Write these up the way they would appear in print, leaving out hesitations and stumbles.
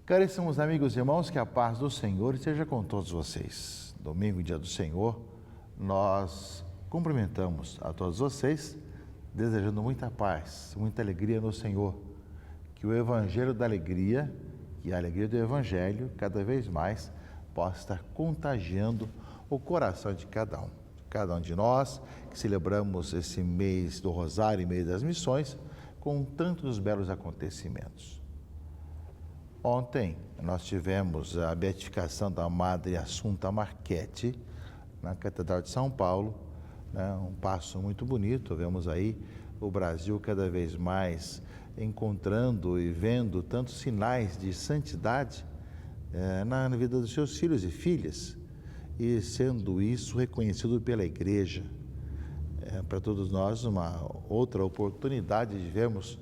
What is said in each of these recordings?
Caríssimos amigos e irmãos, que a paz do Senhor esteja com todos vocês. Domingo, dia do Senhor, nós cumprimentamos a todos vocês, desejando muita paz, muita alegria no Senhor. Que o Evangelho da Alegria, que a alegria do Evangelho, cada vez mais, possa estar contagiando o coração de cada um de nós, que celebramos esse mês do Rosário e mês das Missões, com tantos belos acontecimentos. Ontem nós tivemos a beatificação da Madre Assunta Marchetti, na Catedral de São Paulo, né? Um passo muito bonito. Vemos aí o Brasil cada vez mais encontrando e vendo tantos sinais de santidade na vida dos seus filhos e filhas, e sendo isso reconhecido pela Igreja. Para todos nós, uma outra oportunidade de vermos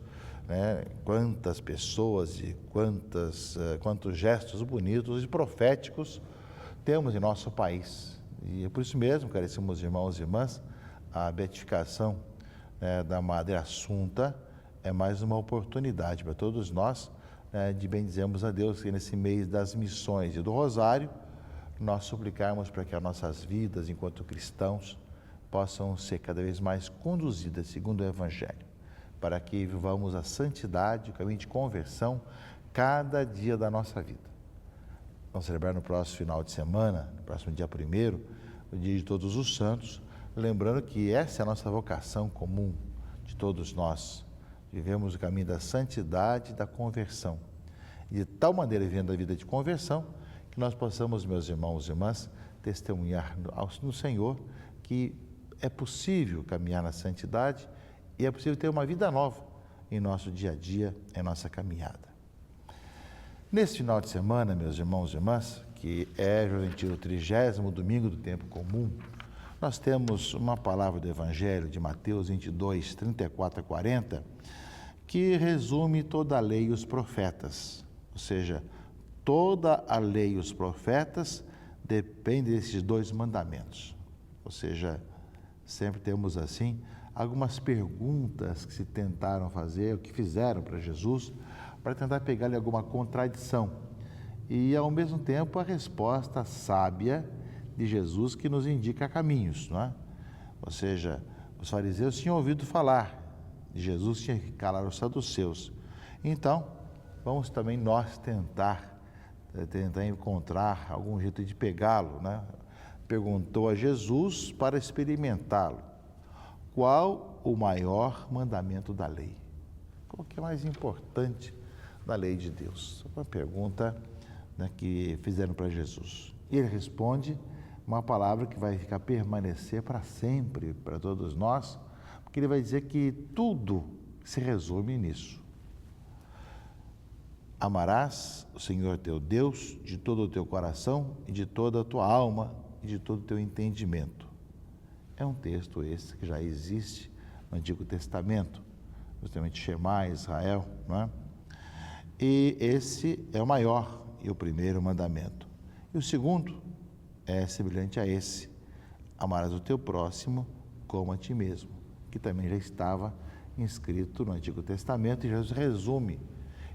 quantas pessoas e quantos gestos bonitos e proféticos temos em nosso país. E é por isso mesmo, caríssimos irmãos e irmãs, a beatificação da Madre Assunta é mais uma oportunidade para todos nós de bendizermos a Deus, que nesse mês das missões e do Rosário, nós suplicarmos para que as nossas vidas, enquanto cristãos, possam ser cada vez mais conduzidas segundo o Evangelho, para que vivamos a santidade, o caminho de conversão, cada dia da nossa vida. Vamos celebrar no próximo final de semana, no próximo dia 1º, o dia de Todos os Santos, lembrando que essa é a nossa vocação comum de todos nós. Vivemos o caminho da santidade e da conversão. E de tal maneira, vivendo a vida de conversão, que nós possamos, meus irmãos e irmãs, testemunhar no Senhor que é possível caminhar na santidade e é possível ter uma vida nova em nosso dia a dia, em nossa caminhada. Nesse final de semana, meus irmãos e irmãs, que é o 30º domingo do tempo comum, nós temos uma palavra do Evangelho de Mateus 22, 34 a 40, que resume toda a lei e os profetas. Ou seja, toda a lei e os profetas dependem desses dois mandamentos. Ou seja, sempre temos assim algumas perguntas que se tentaram fazer, o que fizeram para Jesus, para tentar pegar-lhe alguma contradição. E, ao mesmo tempo, a resposta sábia de Jesus, que nos indica caminhos, não é? Ou seja, os fariseus tinham ouvido falar de Jesus, tinha que calar os saduceus. Então, vamos também nós tentar encontrar algum jeito de pegá-lo, né? Perguntou a Jesus para experimentá-lo: qual o maior mandamento da lei? Qual que é o mais importante da lei de Deus? Uma pergunta que fizeram para Jesus. E ele responde uma palavra que vai permanecer para sempre para todos nós, porque ele vai dizer que tudo se resume nisso. Amarás o Senhor teu Deus de todo o teu coração e de toda a tua alma e de todo o teu entendimento. É um texto esse que já existe no Antigo Testamento, justamente Shema, Israel, não é? E esse é o maior e o primeiro mandamento. E o segundo é semelhante a esse: amarás o teu próximo como a ti mesmo, que também já estava inscrito no Antigo Testamento, e Jesus resume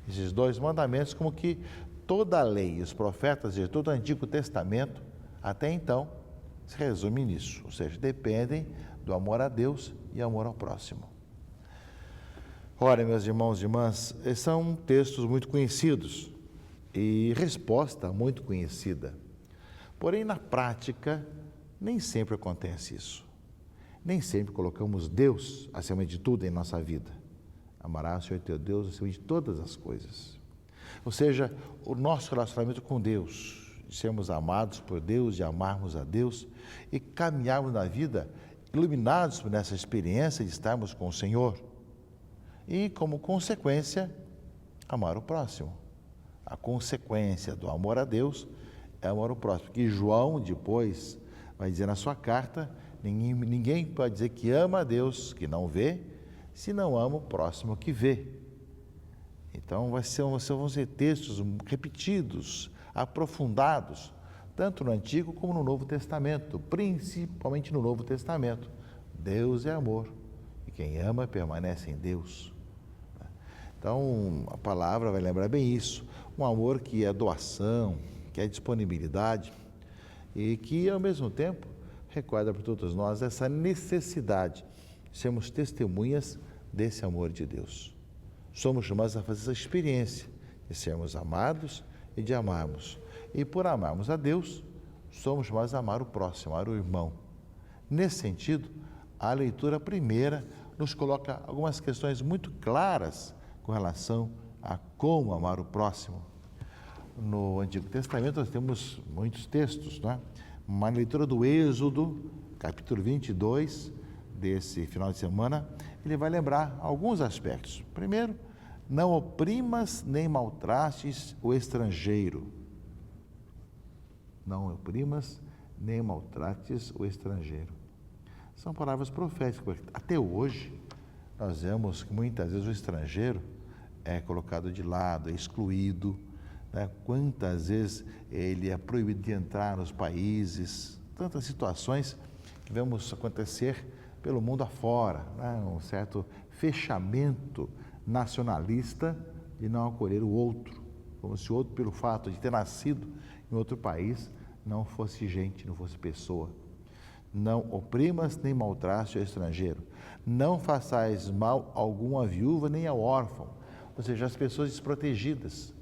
esses dois mandamentos como que toda a lei e os profetas de todo o Antigo Testamento, até então, se resume nisso, ou seja, dependem do amor a Deus e amor ao próximo. Ora, meus irmãos e irmãs, são textos muito conhecidos e resposta muito conhecida. Porém, na prática, nem sempre acontece isso. Nem sempre colocamos Deus acima de tudo em nossa vida. Amarás o Senhor teu Deus acima de todas as coisas. Ou seja, o nosso relacionamento com Deus, de sermos amados por Deus, de amarmos a Deus e caminharmos na vida iluminados por essa experiência de estarmos com o Senhor. E, como consequência, amar o próximo. A consequência do amor a Deus é amar o próximo. Porque João, depois, vai dizer na sua carta: ninguém pode dizer que ama a Deus que não vê, se não ama o próximo que vê. Então, vão ser textos repetidos, aprofundados, tanto no Antigo como no Novo Testamento, principalmente no Novo Testamento. Deus é amor, e quem ama permanece em Deus. Então, a palavra vai lembrar bem isso. Um amor que é doação, que é disponibilidade e que, ao mesmo tempo, recorda para todos nós essa necessidade de sermos testemunhas desse amor de Deus. Somos chamados a fazer essa experiência de sermos amados e de amarmos. E por amarmos a Deus, somos chamados a amar o próximo, amar o irmão. Nesse sentido, a leitura primeira nos coloca algumas questões muito claras com relação a como amar o próximo. No Antigo Testamento nós temos muitos textos, não é? Uma leitura do Êxodo, capítulo 22, desse final de semana, ele vai lembrar alguns aspectos. Primeiro, não oprimas nem maltrates o estrangeiro. Não oprimas nem maltrates o estrangeiro. São palavras proféticas. Até hoje, nós vemos que muitas vezes o estrangeiro é colocado de lado, é excluído, né? Quantas vezes ele é proibido de entrar nos países, tantas situações que vemos acontecer pelo mundo afora, né? Um certo fechamento nacionalista de não acolher o outro, como se o outro, pelo fato de ter nascido em outro país, não fosse gente, não fosse pessoa. Não oprimas nem maltraste o estrangeiro, não façais mal algum à viúva nem ao órfão, ou seja, as pessoas desprotegidas.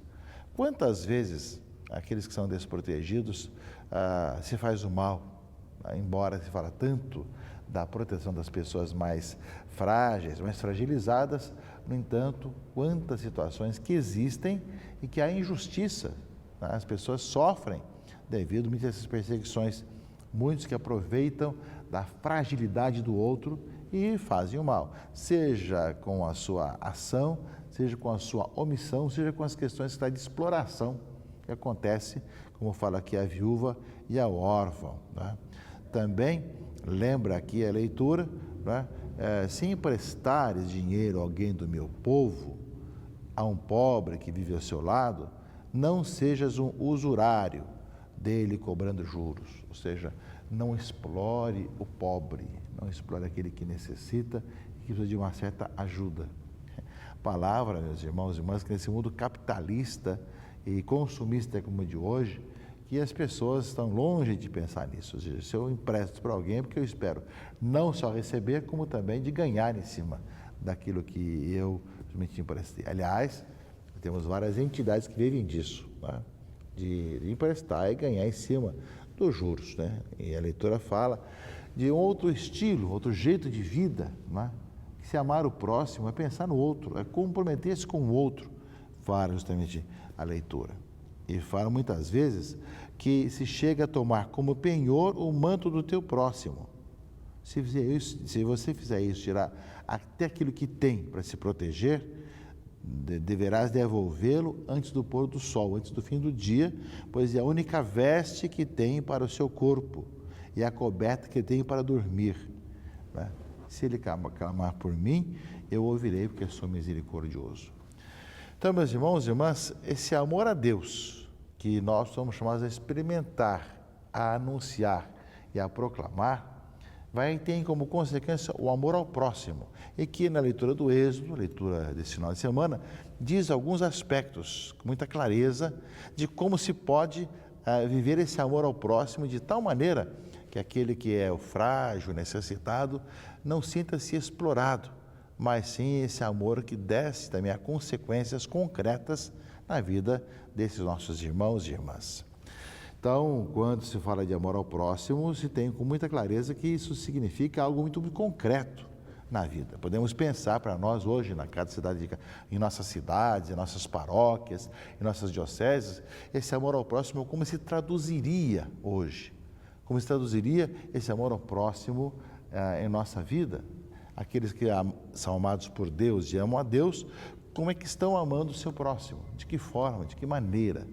Quantas vezes aqueles que são desprotegidos se faz o mal, embora se fala tanto da proteção das pessoas mais frágeis, mais fragilizadas, no entanto, quantas situações que existem e que há injustiça, né? As pessoas sofrem devido a muitas dessas perseguições, muitos que aproveitam da fragilidade do outro e fazem o mal, seja com a sua ação, seja com a sua omissão, seja com as questões de exploração que acontece, como fala aqui a viúva e ao órfão, né? Também lembra aqui a leitura, né? Se emprestares dinheiro a alguém do meu povo, a um pobre que vive ao seu lado, não sejas um usurário dele cobrando juros, ou seja, não explore o pobre, não explore aquele que necessita e que precisa de uma certa ajuda. Palavra, meus irmãos e irmãs, que nesse mundo capitalista e consumista como o de hoje, que as pessoas estão longe de pensar nisso. Ou seja, se eu empresto para alguém, é porque eu espero não só receber, como também de ganhar em cima daquilo que eu somente emprestei. Aliás, temos várias entidades que vivem disso, né? De emprestar e ganhar em cima dos juros, né? E a leitura fala de outro estilo, outro jeito de vida, né? Que se amar o próximo é pensar no outro, é comprometer-se com o outro, fala justamente a leitura. E fala muitas vezes que se chega a tomar como penhor o manto do teu próximo. Se você fizer isso, tirar até aquilo que tem para se proteger, deverás devolvê-lo antes do pôr do sol, antes do fim do dia, pois é a única veste que tem para o seu corpo e a coberta que tem para dormir, né? Se ele clamar por mim, eu ouvirei, porque sou misericordioso. Então, meus irmãos e irmãs, esse amor a Deus que nós somos chamados a experimentar, a anunciar e a proclamar, vai ter como consequência o amor ao próximo. E que na leitura do Êxodo, leitura desse final de semana, diz alguns aspectos com muita clareza de como se pode viver esse amor ao próximo de tal maneira que aquele que é o frágil, necessitado, não sinta-se explorado, mas sim esse amor que desce também a consequências concretas na vida desses nossos irmãos e irmãs. Então, quando se fala de amor ao próximo, se tem com muita clareza que isso significa algo muito concreto na vida. Podemos pensar para nós hoje, na cada cidade, em nossas cidades, em nossas paróquias, em nossas dioceses, esse amor ao próximo, como se traduziria hoje? Como se traduziria esse amor ao próximo em nossa vida? Aqueles que são amados por Deus e amam a Deus, como é que estão amando o seu próximo? De que forma? De que maneira?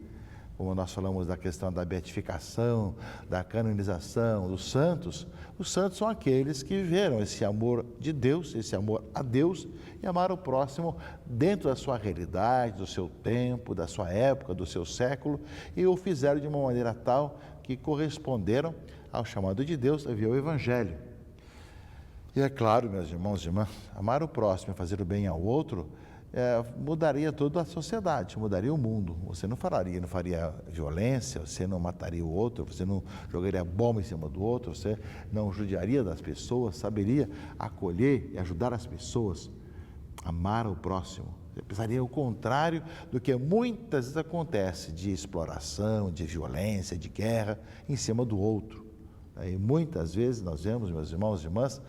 Como nós falamos da questão da beatificação, da canonização dos santos, os santos são aqueles que viveram esse amor de Deus, esse amor a Deus, e amaram o próximo dentro da sua realidade, do seu tempo, da sua época, do seu século, e o fizeram de uma maneira tal que corresponderam ao chamado de Deus via o Evangelho. E é claro, meus irmãos e irmãs, amar o próximo e fazer o bem ao outro mudaria toda a sociedade, mudaria o mundo. Você não faria violência, você não mataria o outro, você não jogaria bomba em cima do outro, você não judiaria das pessoas, saberia acolher e ajudar as pessoas, amar o próximo. Você pensaria o contrário do que muitas vezes acontece, de exploração, de violência, de guerra em cima do outro. E muitas vezes nós vemos, meus irmãos e irmãs,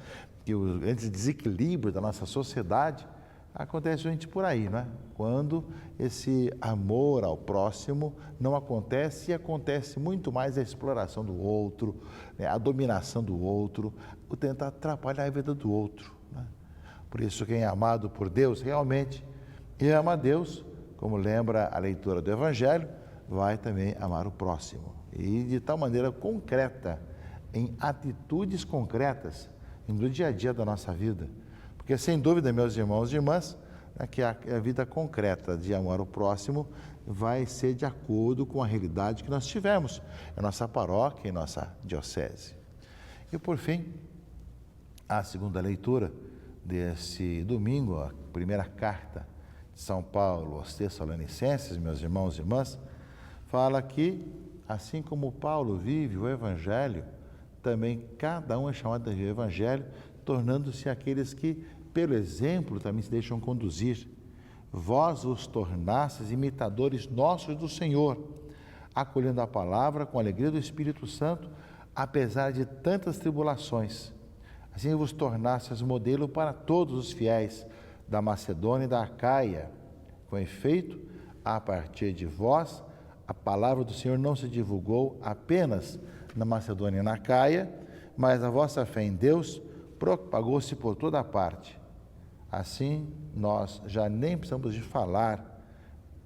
que o grande desequilíbrio da nossa sociedade acontece justamente por aí, não é? Quando esse amor ao próximo não acontece, e acontece muito mais a exploração do outro, né? A dominação do outro, o tentar atrapalhar a vida do outro, né? Por isso, quem é amado por Deus realmente ama a Deus, como lembra a leitura do Evangelho, vai também amar o próximo. E de tal maneira concreta, em atitudes concretas, no dia a dia da nossa vida. Porque, sem dúvida, meus irmãos e irmãs, que a vida concreta de amar o próximo vai ser de acordo com a realidade que nós tivemos em nossa paróquia, em nossa diocese. E, por fim, a segunda leitura desse domingo, a primeira carta de São Paulo aos Tessalonicenses, meus irmãos e irmãs, fala que, assim como Paulo vive o Evangelho, também cada um é chamado a viver o Evangelho, tornando-se aqueles que, pelo exemplo, também se deixam conduzir. Vós vos tornastes imitadores nossos do Senhor, acolhendo a palavra com a alegria do Espírito Santo, apesar de tantas tribulações. Assim vos tornastes modelo para todos os fiéis da Macedônia e da Acaia. Com efeito, a partir de vós, a palavra do Senhor não se divulgou apenas na Macedônia e na Acaia, mas a vossa fé em Deus propagou-se por toda a parte. Assim, nós já nem precisamos de falar,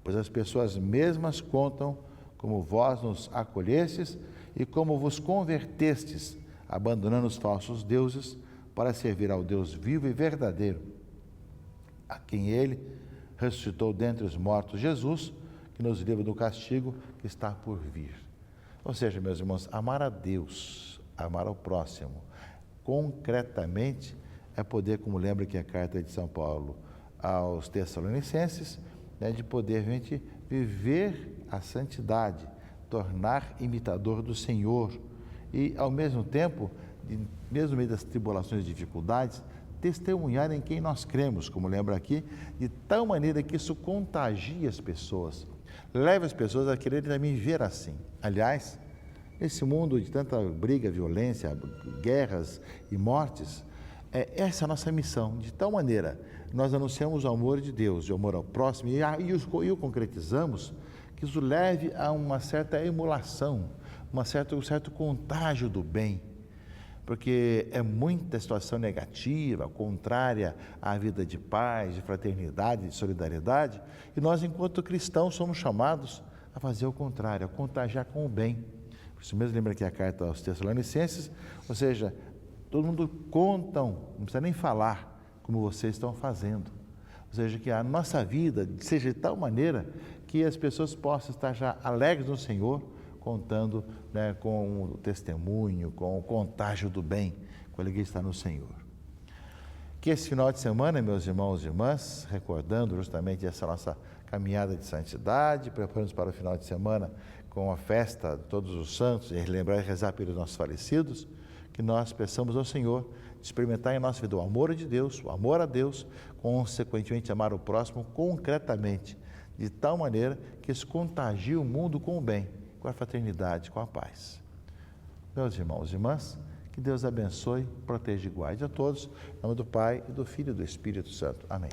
pois as pessoas mesmas contam como vós nos acolhestes e como vos convertestes, abandonando os falsos deuses para servir ao Deus vivo e verdadeiro, a quem Ele ressuscitou dentre os mortos, Jesus, que nos livra do castigo que está por vir. Ou seja, meus irmãos, amar a Deus, amar ao próximo, concretamente, é poder, como lembra que a carta de São Paulo aos Tessalonicenses, né, de poder realmente viver a santidade, tornar imitador do Senhor e, ao mesmo tempo, mesmo no meio das tribulações e dificuldades, testemunhar em quem nós cremos, como lembra aqui, de tal maneira que isso contagie as pessoas, leva as pessoas a querer também ver assim. Aliás, esse mundo de tanta briga, violência, guerras e mortes, essa é a nossa missão. De tal maneira, nós anunciamos o amor de Deus, o amor ao próximo, e o concretizamos, que isso leve a uma certa emulação, um certo contágio do bem, porque é muita situação negativa, contrária à vida de paz, de fraternidade, de solidariedade, e nós, enquanto cristãos, somos chamados a fazer o contrário, a contagiar com o bem. Por isso mesmo, lembra que a carta aos Tessalonicenses, ou seja, todo mundo contam, não precisa nem falar como vocês estão fazendo. Ou seja, que a nossa vida seja de tal maneira que as pessoas possam estar já alegres no Senhor, contando, né, com o testemunho, com o contágio do bem, com a alegria de estar no Senhor. Que esse final de semana, meus irmãos e irmãs, recordando justamente essa nossa caminhada de santidade, preparando-nos para o final de semana com a festa de todos os santos, e lembrar e rezar pelos nossos falecidos, que nós peçamos ao Senhor experimentar em nossa vida o amor de Deus, o amor a Deus, consequentemente amar o próximo concretamente, de tal maneira que isso contagie o mundo com o bem, com a fraternidade, com a paz. Meus irmãos e irmãs, que Deus abençoe, proteja e guarde a todos, em nome do Pai, e do Filho e do Espírito Santo. Amém.